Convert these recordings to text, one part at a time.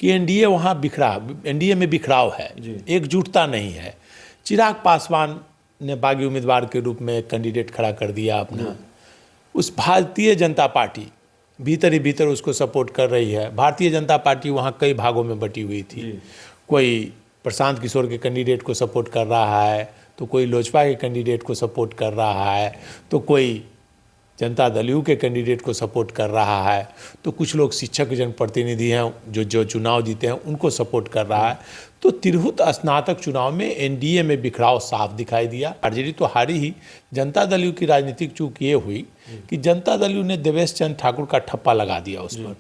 कि एनडीए वहाँ एनडीए में बिखराव है, एकजुटता नहीं है। चिराग पासवान ने बागी उम्मीदवार के रूप में कैंडिडेट खड़ा कर दिया अपना। उस भारतीय जनता पार्टी भीतर ही भीतर उसको सपोर्ट कर रही है। भारतीय जनता पार्टी वहाँ कई भागों में बटी हुई थी। कोई प्रशांत किशोर के कैंडिडेट को सपोर्ट कर रहा है, तो कोई लोजपा के कैंडिडेट को सपोर्ट कर रहा है, तो कोई जनता दल यू के कैंडिडेट को सपोर्ट कर रहा है, तो कुछ लोग शिक्षक जनप्रतिनिधि हैं जो चुनाव जीते हैं उनको सपोर्ट कर रहा है। तो तिरहुत स्नातक चुनाव में एनडीए में बिखराव साफ दिखाई दिया। आरजेडी तो हारी ही। जनता दल यू की राजनीतिक चूक ये हुई कि जनता दल यू ने देवेश चंद्र ठाकुर का ठप्पा लगा दिया उस पर,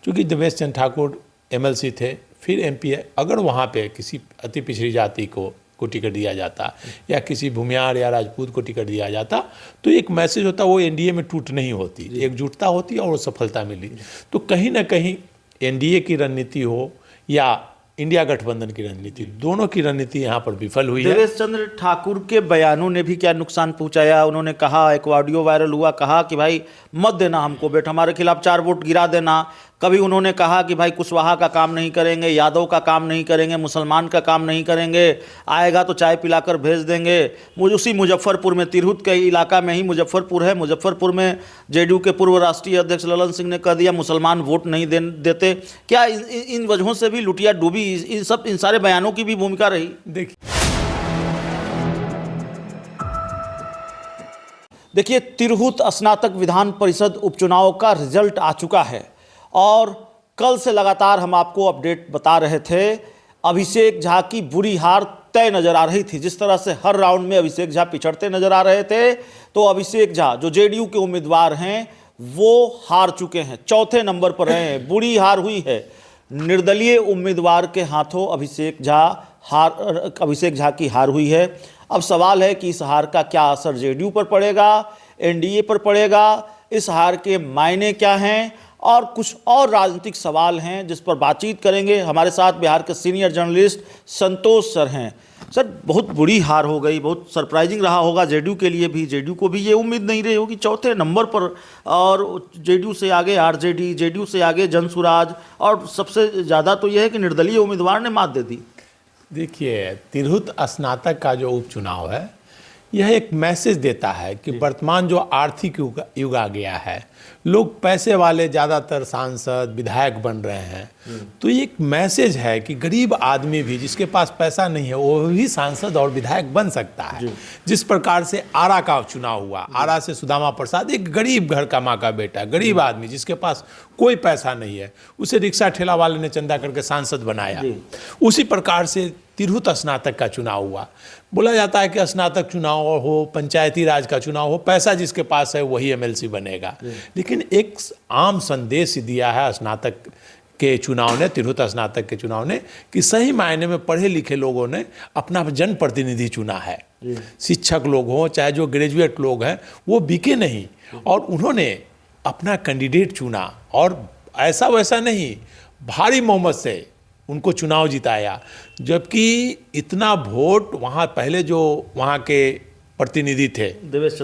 क्योंकि देवेश चंद्र ठाकुर एमएलसी थे, फिर एमपी है। अगर वहाँ पे किसी अति पिछड़ी जाति को टिकट दिया जाता या किसी भूमियार या राजपूत को टिकट दिया जाता तो एक मैसेज होता, वो एनडीए में टूट नहीं होती, एकजुटता होती और वो सफलता मिली। तो कहीं ना कहीं एनडीए की रणनीति हो या इंडिया गठबंधन की रणनीति, दोनों की रणनीति यहाँ पर विफल हुई है। देवेश चंद्र ठाकुर के बयानों ने भी क्या नुकसान पहुंचाया? उन्होंने कहा, एक ऑडियो वायरल हुआ, कहा कि भाई मत देना हमको बेट, हमारे खिलाफ 4 वोट गिरा देना। कभी उन्होंने कहा कि भाई कुशवाहा का काम नहीं करेंगे, यादव का काम नहीं करेंगे, मुसलमान का काम नहीं करेंगे, आएगा तो चाय पिलाकर भेज देंगे। उसी मुजफ्फरपुर में, तिरहुत के इलाका में ही मुजफ्फरपुर है, मुजफ्फरपुर में जेडीयू के पूर्व राष्ट्रीय अध्यक्ष ललन सिंह ने कह दिया मुसलमान वोट नहीं देते। क्या इन वजहों से भी लुटिया डूबी? इन सारे बयानों की भी भूमिका रही? देखिए, तिरहुत स्नातक विधान परिषद उपचुनाव का रिजल्ट आ चुका है और कल से लगातार हम आपको अपडेट बता रहे थे। अभिषेक झा की बुरी हार तय नजर आ रही थी। जिस तरह से हर राउंड में अभिषेक झा पिछड़ते नजर आ रहे थे, तो अभिषेक झा जो जेडीयू के उम्मीदवार हैं वो हार चुके हैं, चौथे नंबर पर रहे हैं। बुरी हार हुई है। निर्दलीय उम्मीदवार के हाथों अभिषेक झा की हार हुई है। अब सवाल है कि इस हार का क्या असर जेडीयू पर पड़ेगा, एनडीए पर पड़ेगा, इस हार के मायने क्या हैं, और कुछ और राजनीतिक सवाल हैं जिस पर बातचीत करेंगे। हमारे साथ बिहार के सीनियर जर्नलिस्ट संतोष सर हैं। सर, बहुत बुरी हार हो गई, बहुत सरप्राइजिंग रहा होगा जेडीयू के लिए भी। जेडीयू को भी ये उम्मीद नहीं रही होगी, चौथे नंबर पर, और जेडीयू से आगे आरजेडी, जेडीयू से आगे जनसुराज, और सबसे ज़्यादा तो यह है कि निर्दलीय उम्मीदवार ने मात दे दी। देखिए, तिरहुत स्नातक का जो उपचुनाव है, यह एक मैसेज देता है कि वर्तमान जो आर्थिक युग आ गया है, लोग पैसे वाले ज़्यादातर सांसद विधायक बन रहे हैं। तो ये एक मैसेज है कि गरीब आदमी भी, जिसके पास पैसा नहीं है, वो भी सांसद और विधायक बन सकता है। जिस प्रकार से आरा का चुनाव हुआ, आरा से सुदामा प्रसाद, एक गरीब घर का माँ का बेटा, गरीब आदमी जिसके पास कोई पैसा नहीं है, उसे रिक्शा ठेला वाले ने चंदा करके सांसद बनाया। उसी प्रकार से तिरहुत स्नातक का चुनाव हुआ। बोला जाता है कि स्नातक चुनाव हो, पंचायती राज का चुनाव हो, पैसा जिसके पास है वही एमएलसी बनेगा। लेकिन एक आम संदेश दिया है स्नातक के चुनाव ने, तिरहुत स्नातक के चुनाव ने, कि सही मायने में पढ़े लिखे लोगों ने अपना जनप्रतिनिधि चुना है। शिक्षक लोग हों चाहे जो ग्रेजुएट लोग हैं, वो बिके नहीं, और उन्होंने अपना कैंडिडेट चुना, और ऐसा वैसा नहीं, भारी बहुमत से उनको चुनाव जिताया। जबकि इतना वोट वहाँ पहले जो वहाँ के प्रतिनिधि थे देवेश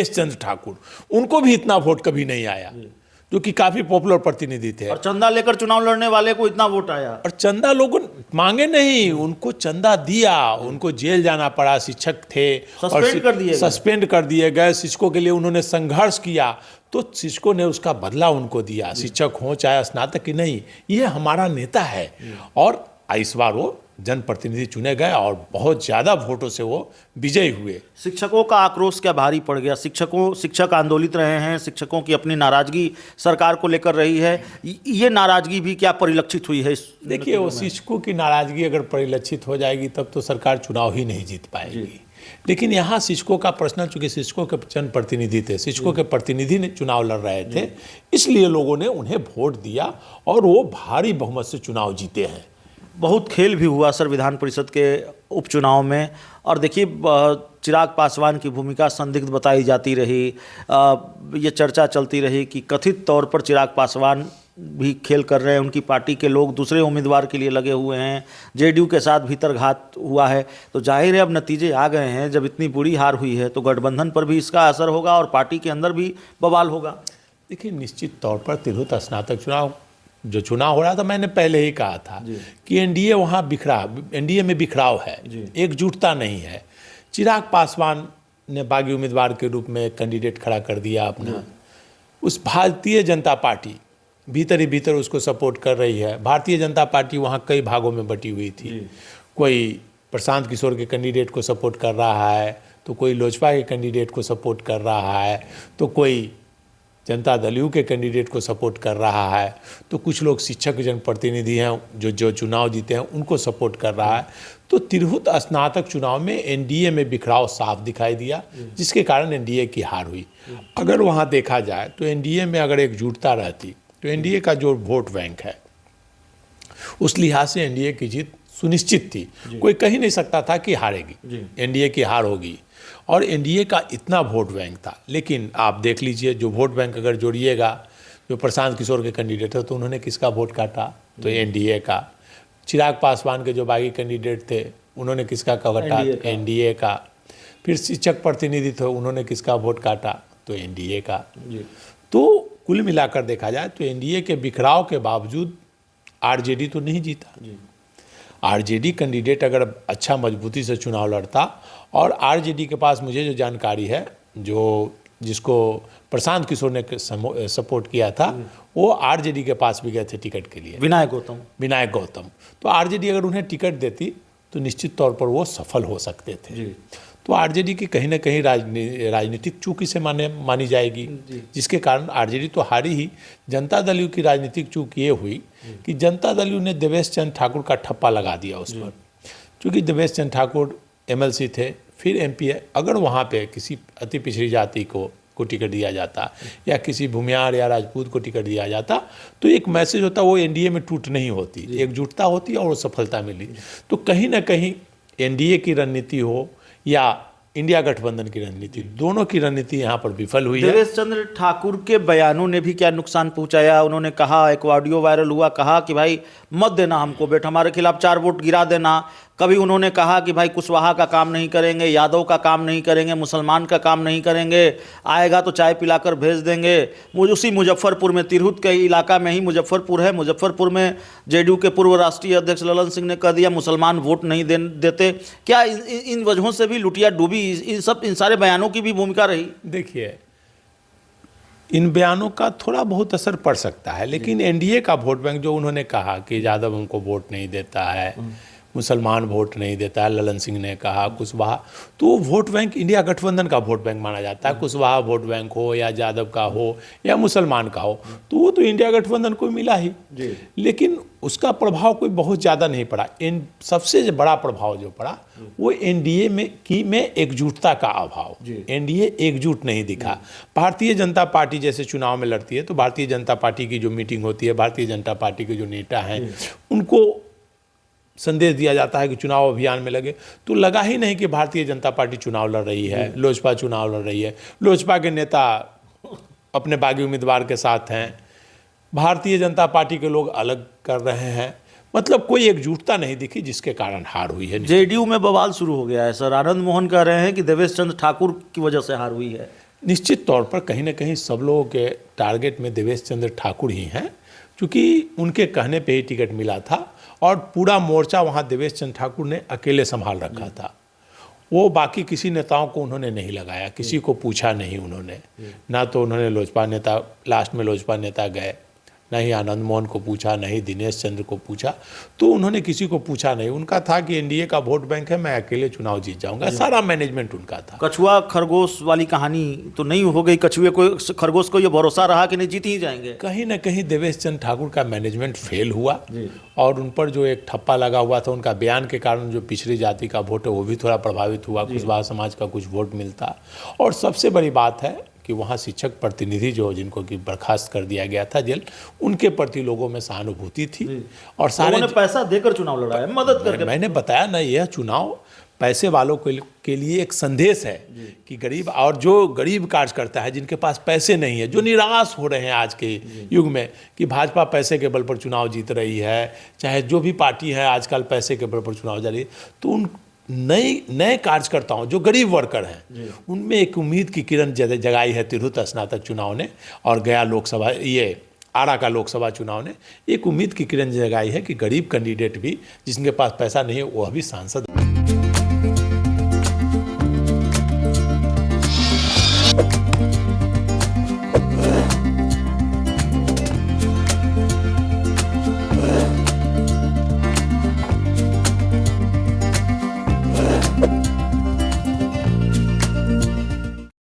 चंद्र ठाकुर, उनको भी इतना वोट कभी नहीं आया, जो कि काफ़ी पॉपुलर प्रतिनिधि थे। और चंदा लेकर चुनाव लड़ने वाले को इतना वोट आया, और चंदा लोगों मांगे नहीं, उनको चंदा दिया, उनको जेल जाना पड़ा। शिक्षक थे, सस्पेंड कर दिए गए। शिक्षकों के लिए उन्होंने संघर्ष किया, तो शिक्षकों ने उसका बदला उनको दिया। शिक्षक हो चाहे स्नातक की, नहीं, ये हमारा नेता है। और इस बार वो जनप्रतिनिधि चुने गए और बहुत ज़्यादा वोटों से वो विजयी हुए। शिक्षकों का आक्रोश क्या भारी पड़ गया? शिक्षक आंदोलित रहे हैं, शिक्षकों की अपनी नाराजगी सरकार को लेकर रही है। ये नाराजगी भी क्या परिलक्षित हुई है? देखिए, वो शिक्षकों की नाराजगी अगर परिलक्षित हो जाएगी तब तो सरकार चुनाव ही नहीं जीत पाएगी। लेकिन यहाँ शिक्षकों का प्रश्न, चूंकि शिक्षकों के जनप्रतिनिधि थे, शिक्षकों के प्रतिनिधि ने चुनाव लड़ रहे थे, इसलिए लोगों ने उन्हें वोट दिया और वो भारी बहुमत से चुनाव जीते हैं। बहुत खेल भी हुआ सर विधान परिषद के उपचुनाव में, और देखिए चिराग पासवान की भूमिका संदिग्ध बताई जाती रही। ये चर्चा चलती रही कि कथित तौर पर चिराग पासवान भी खेल कर रहे हैं, उनकी पार्टी के लोग दूसरे उम्मीदवार के लिए लगे हुए हैं, जेडीयू के साथ भीतरघात हुआ है। तो जाहिर है अब नतीजे आ गए हैं, जब इतनी बुरी हार हुई है तो गठबंधन पर भी इसका असर होगा और पार्टी के अंदर भी बवाल होगा। देखिए, निश्चित तौर पर तिरहुत स्नातक चुनाव जो चुनाव हो रहा था, मैंने पहले ही कहा था कि एनडीए वहाँ एनडीए में बिखराव है, एकजुटता नहीं है। चिराग पासवान ने बागी उम्मीदवार के रूप में एक कैंडिडेट खड़ा कर दिया अपना, उस भारतीय जनता पार्टी भीतर ही भीतर उसको सपोर्ट कर रही है। भारतीय जनता पार्टी वहाँ कई भागों में बटी हुई थी, कोई प्रशांत किशोर के कैंडिडेट को सपोर्ट कर रहा है, तो कोई लोजपा के कैंडिडेट को सपोर्ट कर रहा है, तो कोई जनता दल यू के कैंडिडेट को सपोर्ट कर रहा है, तो कुछ लोग शिक्षक जनप्रतिनिधि हैं जो चुनाव जीते हैं उनको सपोर्ट कर रहा है। तो तिरहुत स्नातक चुनाव में एनडीए में बिखराव साफ दिखाई दिया, जिसके कारण एनडीए की हार हुई। अगर वहाँ देखा जाए तो एनडीए में अगर एकजुटता रहती तो एनडीए का जो वोट बैंक है उस लिहाज से एनडीए की जीत सुनिश्चित थी। कोई कह ही नहीं सकता था कि हारेगी, एनडीए की हार होगी, और एनडीए का इतना वोट बैंक था। लेकिन आप देख लीजिए, जो वोट बैंक अगर जोड़िएगा, जो प्रशांत किशोर के कैंडिडेट थे तो उन्होंने किसका वोट काटा, तो एनडीए का। चिराग पासवान के जो बागी कैंडिडेट थे उन्होंने किसका काटा, एनडीए का। फिर शिक्षक प्रतिनिधि थे, उन्होंने किसका वोट काटा, तो एनडीए का। तो कुल मिलाकर देखा जाए तो एनडीए के बिखराव के बावजूद आरजेडी तो नहीं जीता। आरजेडी कैंडिडेट अगर अच्छा मजबूती से चुनाव लड़ता, और आरजेडी के पास मुझे जो जानकारी है, जिसको प्रशांत किशोर ने सपोर्ट किया था, वो आरजेडी के पास भी गए थे टिकट के लिए, विनायक गौतम। तो आरजेडी अगर उन्हें टिकट देती तो निश्चित तौर पर वो सफल हो सकते थे। तो आरजेडी की कहीं ना कहीं राजनीतिक चूक इसे मानी जाएगी, जिसके कारण आरजेडी तो हारी ही। जनता दल यू की राजनीतिक चूक ये हुई कि जनता दल यू ने देवेश चंद्र ठाकुर का ठप्पा लगा दिया उस पर, क्योंकि देवेश चंद्र ठाकुर एमएलसी थे, फिर एमपी है। अगर वहाँ पे किसी अति पिछड़ी जाति को टिकट दिया जाता, या किसी भूमियार या राजपूत को टिकट दिया जाता, तो एक मैसेज होता, वो एनडीए में टूट नहीं होती, एकजुटता होती और वो सफलता मिली। तो कहीं ना कहीं एनडीए की रणनीति हो या इंडिया गठबंधन की रणनीति, दोनों की रणनीति यहाँ पर विफल हुई है। देवेश चंद्र ठाकुर के बयानों ने भी क्या नुकसान पहुंचाया? उन्होंने कहा, एक ऑडियो वायरल हुआ, कहा कि भाई मत देना हमको बेट, हमारे खिलाफ 4 वोट गिरा देना। कभी उन्होंने कहा कि भाई कुशवाहा का काम नहीं करेंगे, यादव का काम नहीं करेंगे, मुसलमान का काम नहीं करेंगे, आएगा तो चाय पिलाकर भेज देंगे। उसी मुजफ्फरपुर में, तिरहुत के इलाका में ही मुजफ्फरपुर है, मुजफ्फरपुर में जेडीयू के पूर्व राष्ट्रीय अध्यक्ष ललन सिंह ने कह दिया मुसलमान वोट नहीं देते। क्या इन वजहों से भी लुटिया डूबी? इन सारे बयानों की भी भूमिका रही? देखिए, इन बयानों का थोड़ा बहुत असर पड़ सकता है, लेकिन एनडीए का वोट बैंक, जो उन्होंने कहा कि यादव हमको वोट नहीं देता है, मुसलमान वोट नहीं देता है, ललन सिंह ने कहा, कुशवाहा, तो वोट बैंक इंडिया गठबंधन का वोट बैंक माना जाता है। कुशवाहा वोट बैंक हो या यादव का हो या मुसलमान का हो, तो वो तो इंडिया गठबंधन को मिला ही, लेकिन उसका प्रभाव कोई बहुत ज़्यादा नहीं पड़ा। सबसे बड़ा प्रभाव जो पड़ा वो एनडीए में एकजुटता का अभाव। एनडीए एकजुट नहीं दिखा। भारतीय जनता पार्टी जैसे चुनाव में लड़ती है, तो भारतीय जनता पार्टी की जो मीटिंग होती है, भारतीय जनता पार्टी के जो नेता हैं, उनको संदेश दिया जाता है कि चुनाव अभियान में लगे, तो लगा ही नहीं कि भारतीय जनता पार्टी चुनाव लड़ रही है, लोजपा चुनाव लड़ रही है। लोजपा के नेता अपने बागी उम्मीदवार के साथ हैं, भारतीय जनता पार्टी के लोग अलग कर रहे हैं, मतलब कोई एकजुटता नहीं दिखी, जिसके कारण हार हुई है। जेडीयू में बवाल शुरू हो गया है सर। आनंद मोहन कह रहे हैं कि देवेश चंद्र ठाकुर की वजह से हार हुई है। निश्चित तौर पर कहीं ना कहीं सब लोगों के टारगेट में देवेश चंद्र ठाकुर ही हैं, क्योंकि उनके कहने पे ही टिकट मिला था, और पूरा मोर्चा वहाँ देवेश चंद्र ठाकुर ने अकेले संभाल रखा था। वो बाकी किसी नेताओं को उन्होंने नहीं लगाया, किसी को पूछा नहीं उन्होंने, ना तो उन्होंने लोजपा नेता, लास्ट में लोजपा नेता गए, ना ही आनंद मोहन को पूछा, ना ही दिनेश चंद्र को पूछा, तो उन्होंने किसी को पूछा नहीं। उनका था कि एनडीए का वोट बैंक है, मैं अकेले चुनाव जीत जाऊंगा, सारा मैनेजमेंट उनका था। कछुआ खरगोश वाली कहानी तो नहीं हो गई? कछुए को, खरगोश को ये भरोसा रहा कि नहीं जीत ही जाएंगे? कहीं ना कहीं देवेश चंद्र ठाकुर का मैनेजमेंट फेल हुआ, और उन पर जो एक ठप्पा लगा हुआ था, उनका बयान के कारण जो पिछड़ी जाति का वोट है वो भी थोड़ा प्रभावित हुआ, कुशवाहा समाज का कुछ वोट मिलता। और सबसे बड़ी बात है कि वहाँ शिक्षक प्रतिनिधि जिनको कि बर्खास्त कर दिया गया था जेल, उनके प्रति लोगों में सहानुभूति थी, और सारे पैसा देकर चुनाव लड़ा है, मदद करके। मैंने बताया ना, यह चुनाव पैसे वालों के लिए एक संदेश है कि गरीब, और जो गरीब कार्य करता है, जिनके पास पैसे नहीं है, जो निराश हो रहे हैं आज के युग में कि भाजपा पैसे के बल पर चुनाव जीत रही है, चाहे जो भी पार्टी है आजकल पैसे के बल पर चुनाव जा रही है, तो उन नए कार्यकर्ताओं जो गरीब वर्कर हैं, उनमें एक उम्मीद की किरण जगाई है तिरहुत स्नातक चुनाव ने, और गया लोकसभा, ये आरा का लोकसभा चुनाव ने एक उम्मीद की किरण जगाई है कि गरीब कैंडिडेट भी, जिसके पास पैसा नहीं है, वह भी सांसद